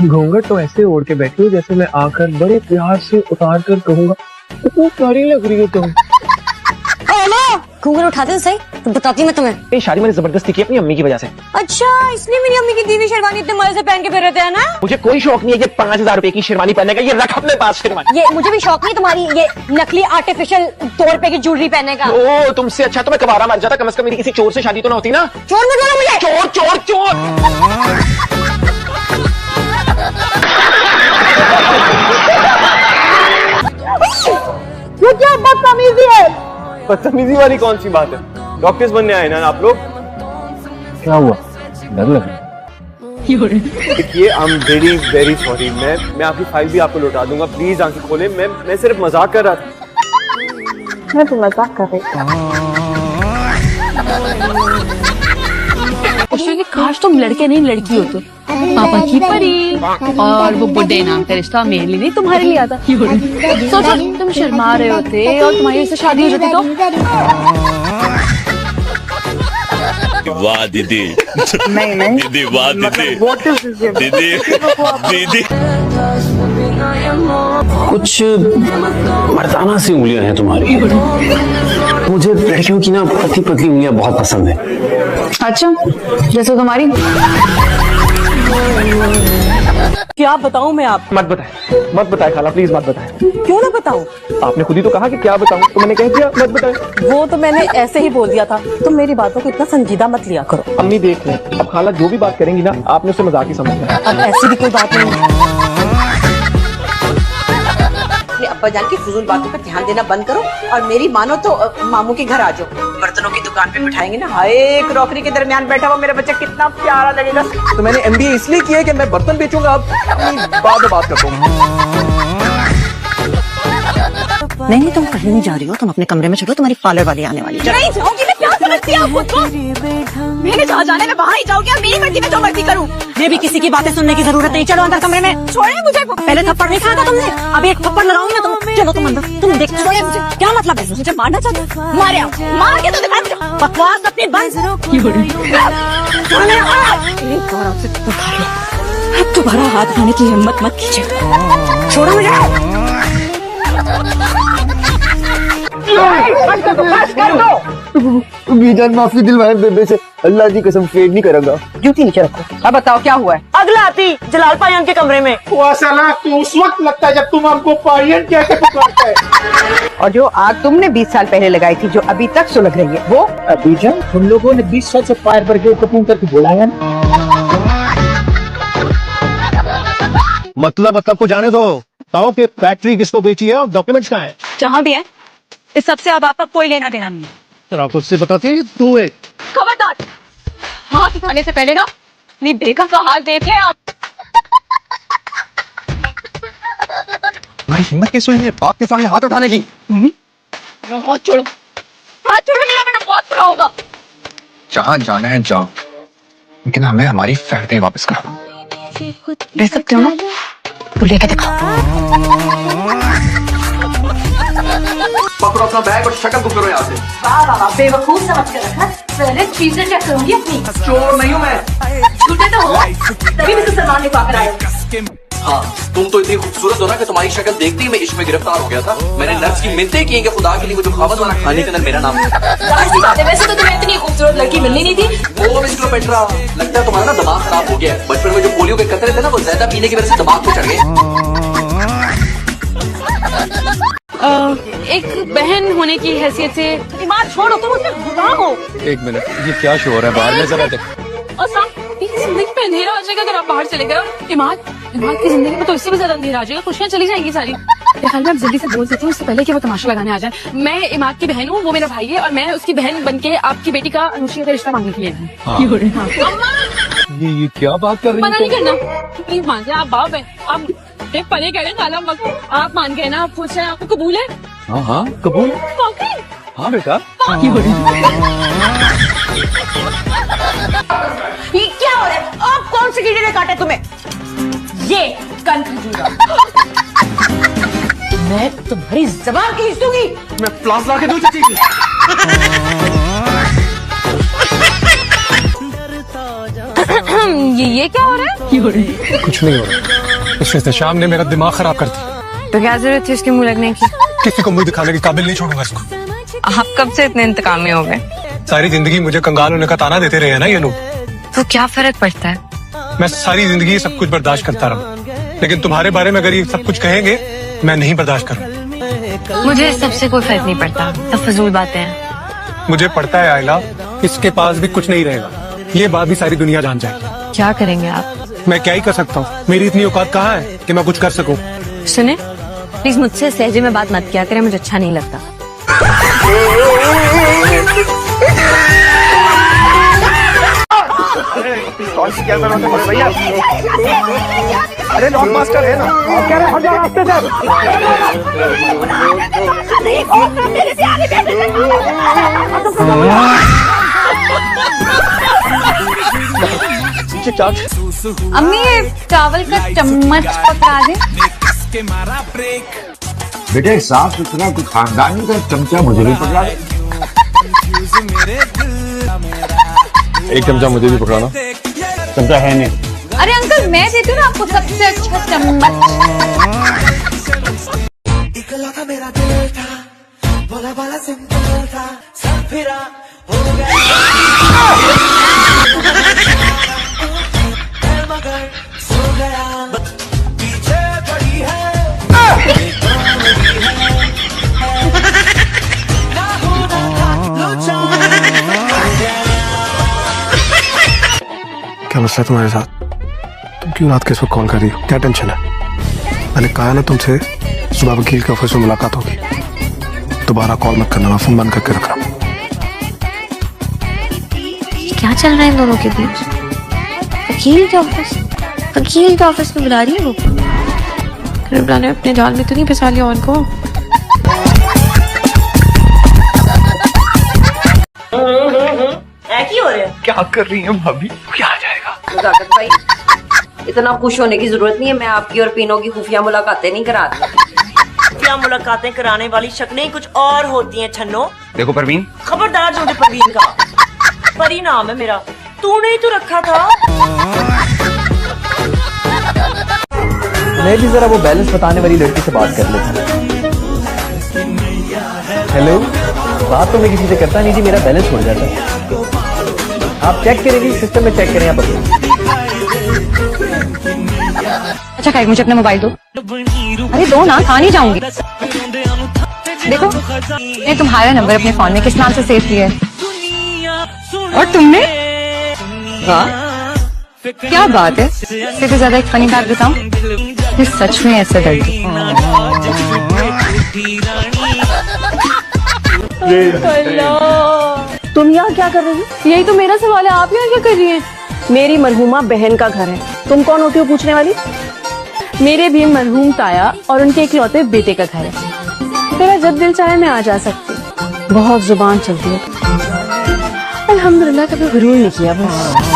घूंघट तो ऐसे ओढ़ के बैठी हो जैसे मैं आकर बड़े प्यार से उतार कर कहूंगा इतनी प्यारी लग रही हो तुम। घूंघट उठाते तो सही, तो बताती मैं तुम्हें। ये शादी मैंने जबरदस्ती की अपनी अम्मी की वजह से। अच्छा, इसलिए मेरी अम्मी की दीदी शेरवानी इतने मजे से पहन के फिर रहे थे ना। मुझे कोई शौक नहीं है ये 5,000 रुपए की शेरवानी पहनने का। ये रख अपने पास शेरवानी। ये मुझे भी शौक नहीं तुम्हारी ये नकली आर्टिफिशियल 2 रुपए की ज्वेलरी पहनने का। ओ, तुमसे अच्छा तो मैं कबारा मर जाता। कम से कम मेरी किसी चोर से शादी तो ना होती ना। चोर मत बोलो मुझे। चोर चोर चोर। ये क्या बदतमीजी है? बदतमीजी वाली कौन सी बात है? डॉक्टर्स बनने आए ना आप लोग। क्या हुआ? डर लग रहा है? देखिए, I am very very sorry. मैं आपकी फाइल भी आपको लौटा दूंगा। प्लीज आंखें खोलें। मैं सिर्फ मजाक कर रहा था। मैं तो मजाक कर रही कि काश तुम लड़के नहीं लड़की हो तो पापा की परी और वो बुड्ढे नाम का रिश्ता मेरे लिए नहीं तुम्हारे लिए आता। सोचो तुम शर्मा रहे होते और तुम्हारी उससे शादी हो जाती तो। वाह दीदी। नहीं दीदी वाह दीदी। दीदी दीदी कुछ मर्दाना सी उंगलियां हैं तुम्हारी। मुझे लड़कियों की ना पतली पतली उंगलियां बहुत पसंद है। अच्छा, जैसे तुम्हारी। क्या बताऊं मैं आप? मत बताए खाला, प्लीज मत बताए। क्यों ना बताऊं? आपने खुद ही तो कहा कि क्या बताऊं, तो मैंने कह दिया मत बताए। वो तो मैंने ऐसे ही बोल दिया था। तुम मेरी बातों को इतना संजीदा मत लिया करो। अम्मी देख लें, अब खाला जो भी बात करेंगी ना आपने उसे मजाक ही समझना है। अब ऐसी भी कोई बात नहीं। अब्बा जान की फजूल बातों पर ध्यान देना बंद करो और मेरी मानो तो मामू के घर आ जाओ। बर्तनों की दुकान पे बिठाएंगे ना, हाय क्रॉकरी के दरमियान बैठा हुआ मेरा बच्चा कितना प्यारा लगेगा। तो मैंने MBA इसलिए किया कि मैं बर्तन बेचूंगा। अब बाद में बात करता हूँ। नहीं, तुम कहीं नहीं जा रही हो। तुम अपने कमरे में चलो, तुम्हारी पार्लर वाली आने वाली है। नहीं जाऊंगी मैं। क्या समझती है खुद को? मैंने जहाँ जाना है मैं वहाँ ही जाऊंगी। अब मेरी मर्जी में जो मर्जी करूँ। ये भी किसी की बातें सुनने की जरूरत नहीं। चलो अंदर कमरे में। छोड़े मुझे। पहले थप्पड़ नहीं खाया था तुमने, अब एक थप्पड़ लगाऊंगी मैं तुम। चलो तुम अंदर। तुम देख छोड़े मुझे। क्या मतलब है? मुझे मारना चाहते हो? मारे आओ। मार के तो दिखा मुझे। बकवास अपनी बंद। अब दोबारा हाथ उठाने की हिम्मत मत कीजिए। छोड़ो मुझे। बीजान माफी दिलवाए बेबे से। अल्लाह की कसम फेड नहीं करूंगा। जूती नीचे रखो। अब बताओ क्या हुआ है? अगला आती जलाल पायन के कमरे में। वो साला तू उस वक्त लगता है जब तुम हमको पायन कह के पुकारता है। और जो आग तुमने 20 साल पहले लगाई थी जो अभी तक सुलग रही है वो बीजान तुम लोगों ने 20 साल से फायर ब्रिगेड को फोन करके बुलाया ना। मतलब को जाने दो। बताओ कि फैक्ट्री किसको बेची है और डॉक्यूमेंट्स कहाँ है? जहाँ भी है, इस सबसे अब आपका कोई लेना देना नहीं। तो आप उससे बताती तू है। खबरदार, हाथ उठाने से पहले ना अपनी बेगम का हाथ देखे आप। भाई हिम्मत कैसे हुई है बाप के सामने हाथ उठाने की? हाथ छोड़ो, हाथ छोड़ो, मेरा बेटा बहुत बुरा होगा। जहाँ जाना है जाओ, लेकिन हमें हमारी फैक्ट्री वापस करो। दे सकते हो ना? तो लेके दिखाओ। पकड़ो अपना बैग और शक्ल को करो यहाँ से। वाह बेवकूफ समझ कर रखा। पहले चीजें चेक करूंगी अपनी। चोर नहीं हूँ मैं। झूठे तो हो, तभी भी तो सलमान ने पाकर आए। हाँ, तुम तो इतनी खूबसूरत हो ना कि तुम्हारी शक्ल देखते ही मैं इश्क में गिरफ्तार हो गया था। मैंने नर्स की मिन्नतें की कि खुदा के लिए मुझे खावत वाला खाने के अंदर मेरा नाम है। वैसे तो तुम्हें इतनी खूबसूरत लड़की मिलनी नहीं थी। वो मिस्टर पेट्रा, लगता है तुम्हारा ना दिमाग खराब हो गया है। बचपन में जो पोलियो के कतरे थे ना वो ज्यादा पीने की वजह से दिमाग पे चढ़ गए। एक बहन होने की हैसियत से ईमान छोड़ो, तुम उससे गुलाम हो। एक मिनट, ये क्या शो हो रहा है बाहर में? जरा देख। और साहब जिंदगी में अंधेरा आ जाएगा अगर आप बाहर चले गए। इमाद की जिंदगी में तो इससे भी ज्यादा अंधेरा आ जाएगा। खुशियाँ चली जाएंगी सारी। ख्याल में आप जल्दी से बोल देती हूँ उससे पहले कि वो तमाशा लगाने आ जाए। मैं इमाद की बहन हूँ, वो मेरा भाई है और मैं उसकी बहन बनके आपकी बेटी का अनुष्का का रिश्ता मांगने के लिए ये क्या बात कर रही मना नहीं करना, प्लीज मान जाए। आप बाप है, आप एक पले कह रहे काला वक्त आप मान गए ना। आप खुश हैं? आपको कबूल है? हाँ कबूल। हाँ बेटा। ये क्या हो रहा है? आप कौन से कीड़े ने काटा तुम्हें? ये कन खजूरा। मैं तुम्हारी जबान खींच दूंगी। मैं प्लास ला के दूं चाची की। ये क्या हो रहा है? कुछ नहीं हो रहा। इस एहतशाम ने मेरा दिमाग खराब कर दिया। तो क्या जरूरत थी इसके मुंह लगने की? किसी को मुंह दिखाने के काबिल नहीं छोड़ूंगा इसको। आप कब से इतने इंतकामी हो गए? सारी जिंदगी मुझे कंगाल होने का ताना देते रहे हैं ना ये लोग। तो क्या फर्क पड़ता है? मैं सारी जिंदगी सब कुछ बर्दाश्त करता रहा, लेकिन तुम्हारे बारे में अगर ये सब कुछ कहेंगे मैं नहीं बर्दाश्त करूँ। मुझे इस सबसे कोई फर्क नहीं पड़ता, सब फजूल बातें हैं। मुझे पड़ता है आयला, इसके पास भी कुछ नहीं रहेगा। ये बात भी सारी दुनिया जान जाएगी। क्या करेंगे आप? मैं क्या ही कर सकता हूँ, मेरी इतनी औकात कहाँ है कि मैं कुछ कर सकूँ। सुने, प्लीज मुझसे सहजे में बात मत किया करें, मुझे अच्छा नहीं लगता। क्या जरूरत है भैया? अरे लॉक मास्टर है ना, आप कह रहे हैं हट जाओ रास्ते से। अम्मी ये चावल का चम्मच पकड़ा दे। बेटे साफ सुथरा कुछ खानदानी का चमचा मुझे भी पकड़ा दे। एक चमचा मुझे भी पकड़ाना। चमचा है नहीं। अरे अंकल मैं देती हूँ ना आपको सबसे अच्छा चम्मच। क्या मसला है तुम्हारे साथ? तुम क्यों रात के इस वक्त कॉल कर रही हो? क्या टेंशन है? मैंने कहा ना तुमसे सुबह वकील के ऑफिस में मुलाकात होगी। दोबारा कॉल मत करना, मैं फोन बंद करके रख रहा हूँ। क्या चल रहा है इन दोनों के बीच? वकील के ऑफिस में बुला रही है वो। रिबला ने अपने जाल में तो नहीं फंसा लिया उनको? की हो रहे हैं? क्या कर रही हैं भाभी? क्या आ जाएगा? मुलाकात भाई, इतना खुश होने की जरूरत नहीं है। मैं आपकी और पीनो की खुफिया मुलाकातें नहीं करा रही। खुफिया मुलाकातें कराने वाली शक्लें कुछ और होती हैं छन्नो। देखो परवीन, खबरदार जो मुझे परवीन का। परी नाम है मेरा, तूने ही तो रखा था। मैं भी जरा वो बैलेंस बताने वाली लड़की से बात कर लेता हूँ। हेलो, बात तो मैं किसी से करता नहीं जी, मेरा बैलेंस हो जाता है। आप चेक करेंगे सिस्टम में, चेक करें आप अपने। अच्छा खाई, मुझे अपना मोबाइल दो। अरे दो ना, खा नहीं जाऊंगी। देखो मैं तुम्हारा नंबर अपने फोन में किस नाम से सेव किया है। और तुमने? वाह क्या बात है। इससे भी ज्यादा एक फनी बात बताऊं, ये सच में ऐसा डरती। तुम यहाँ क्या कर रही हो? यही तो मेरा सवाल है, आप यहाँ क्या कर रही हैं? मेरी मरहूमा बहन का घर है, तुम कौन होती हो पूछने वाली? मेरे भी मरहूम ताया और उनके इकलौते बेटे का घर है। मेरा जब दिल चाहे मैं आ जा सकती। बहुत जुबान चलती है। अल्हम्दुलिल्लाह कभी गुरूर नहीं किया बस।